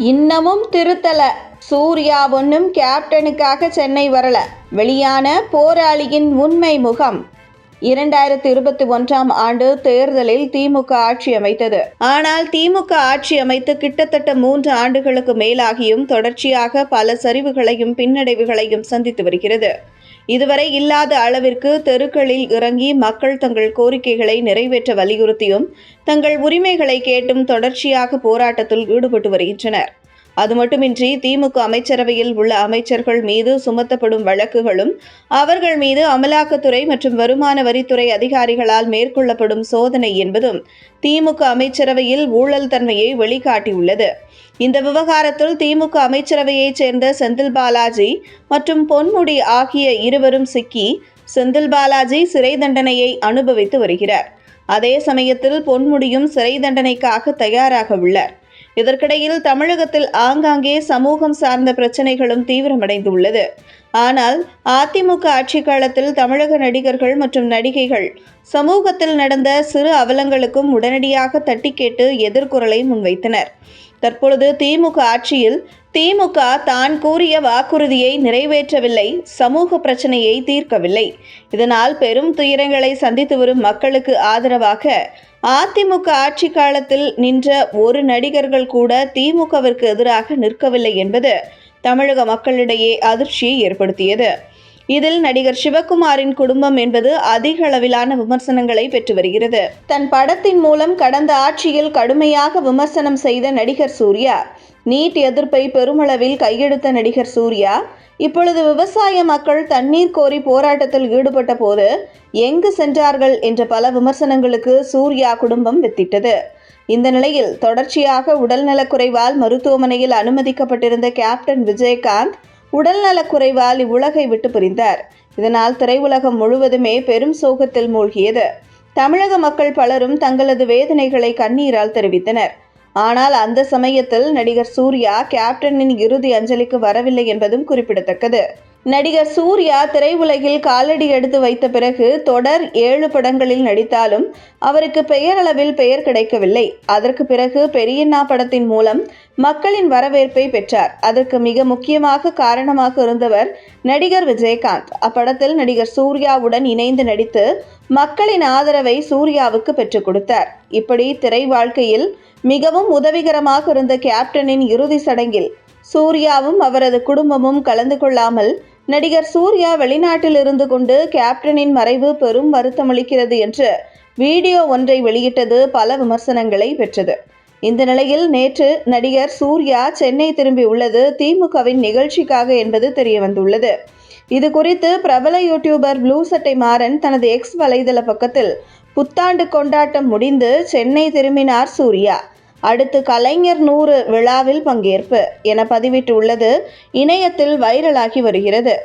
இன்னமும் திருத்தல, சூர்யா ஒன்னும் கேப்டனுக்காக சென்னை வரல, வெளியான போராளியின் உண்மை முகம். 2021ஆம் ஆண்டு தேர்தலில் திமுக ஆட்சி அமைத்தது. ஆனால் திமுக ஆட்சி அமைத்து கிட்டத்தட்ட 3 ஆண்டுகளுக்கு மேலாகியும் தொடர்ச்சியாக பல சரிவுகளையும் பின்னடைவுகளையும் சந்தித்து வருகிறது. இதுவரை இல்லாத அளவிற்கு தெருக்களில் இறங்கி மக்கள் தங்கள் கோரிக்கைகளை நிறைவேற்ற வலியுறுத்தியும் தங்கள் உரிமைகளை கேட்டும் தொடர்ச்சியாக போராட்டத்தில் ஈடுபட்டு வருகின்றனர். அது மட்டுமின்றி திமுக அமைச்சரவையில் உள்ள அமைச்சர்கள் மீது சுமத்தப்படும் வழக்குகளும் அவர்கள் மீது அமலாக்கத்துறை மற்றும் வருமான வரித்துறை அதிகாரிகளால் மேற்கொள்ளப்படும் சோதனை என்பதும் திமுக அமைச்சரவையில் ஊழல் தன்மையை வெளிக்காட்டியுள்ளது. இந்த விவகாரத்தில் திமுக அமைச்சரவையைச் சேர்ந்த செந்தில் பாலாஜி மற்றும் பொன்முடி ஆகிய இருவரும் சிக்கி செந்தில் பாலாஜி சிறை தண்டனையை அனுபவித்து வருகிறார். அதே சமயத்தில் பொன்முடியும் சிறை தண்டனைக்காக தயாராக உள்ளார். இதற்கிடையில் தமிழகத்தில் ஆங்காங்கே சமூகம் சார்ந்த பிரச்சனைகளும் தீவிரமடைந்துள்ளது. ஆனால் அதிமுக ஆட்சி காலத்தில் தமிழக நடிகர்கள் மற்றும் நடிகைகள் சமூகத்தில் நடந்த சிறு அவலங்களுக்கும் உடனடியாக தட்டி கேட்டு எதிர்குரலை முன்வைத்தனர். தற்பொழுது திமுக ஆட்சியில் திமுக தான் கூறிய வாக்குறுதியை நிறைவேற்றவில்லை, சமூக பிரச்சனையை தீர்க்கவில்லை. இதனால் பெரும் துயரங்களை சந்தித்து வரும் மக்களுக்கு ஆதரவாக அதிமுக ஆட்சி காலத்தில் நின்ற ஒரு நடிகர்கள் கூட திமுகவிற்கு எதிராக நிற்கவில்லை என்பது தமிழக மக்களிடையே அதிர்ச்சியை ஏற்படுத்தியது. இதில் நடிகர் சிவகுமாரின் குடும்பம் என்பது அதிக அளவிலான விமர்சனங்களை பெற்று வருகிறது. தன் படத்தின் மூலம் கடந்த ஆட்சியில் கடுமையாக விமர்சனம் செய்த நடிகர் சூர்யா, நீட் எதிர்ப்பை பெருமளவில் கையெடுத்த நடிகர் சூர்யா இப்பொழுது விவசாய மக்கள் தண்ணீர் கோரி போராட்டத்தில் ஈடுபட்ட போது எங்கு சென்றார்கள் என்ற பல விமர்சனங்களுக்கு சூர்யா குடும்பம் வித்திட்டது. இந்த நிலையில் தொடர்ச்சியாக உடல்நலக்குறைவால் மருத்துவமனையில் அனுமதிக்கப்பட்டிருந்த கேப்டன் விஜயகாந்த் உடல்நலக்குறைவால் இவ்வுலகை விட்டு பிரிந்தார். இதனால் திரையுலகம் முழுவதுமே பெரும் சோகத்தில் மூழ்கியது. தமிழக மக்கள் பலரும் தங்களது வேதனைகளை கண்ணீரால் தெரிவித்தனர். ஆனால் அந்த சமயத்தில் நடிகர் சூர்யா கேப்டனின் இறுதி அஞ்சலிக்கு வரவில்லை என்பதும் குறிப்பிடத்தக்கது. நடிகர் சூர்யா திரையுலகில் காலடி எடுத்து வைத்த பிறகு தொடர் 7 படங்களில் நடித்தாலும் அவருக்கு பெயரளவில் பெயர் கிடைக்கவில்லை. அதற்கு பிறகு பெரியண்ணா படத்தின் மூலம் மக்களின் வரவேற்பை பெற்றார். அதற்கு மிக முக்கியமாக காரணமாக இருந்தவர் நடிகர் விஜயகாந்த். அப்படத்தில் நடிகர் சூர்யாவுடன் இணைந்து நடித்து மக்களின் ஆதரவை சூர்யாவுக்கு பெற்றுக் கொடுத்தார். இப்படி திரை வாழ்க்கையில் மிகவும் உதவிகரமாக இருந்த கேப்டனின் இறுதி சடங்கில் சூர்யாவும் அவரது குடும்பமும் கலந்து கொள்ளாமல் நடிகர் சூர்யா வெளிநாட்டில் இருந்து கொண்டு கேப்டனின் மறைவு பெரும் வருத்தமளிக்கிறது என்று வீடியோ ஒன்றை வெளியிட்டது பல விமர்சனங்களை பெற்றது. இந்த நிலையில் நேற்று நடிகர் சூர்யா சென்னை திரும்பியுள்ளது திமுகவின் நிகழ்ச்சிக்காக என்பது தெரியவந்துள்ளது. இது குறித்து பிரபல யூடியூபர் ப்ளூ சட்டை மாறன் தனது எக்ஸ் வலைதள பக்கத்தில் புத்தாண்டு கொண்டாட்டம் முடிந்து சென்னை திரும்பினார் சூர்யா, அடுத்து கலைஞர் 100 விழாவில் பங்கேற்பு என பதிவிட்டுள்ளது இணையத்தில் வைரலாகி வருகிறது.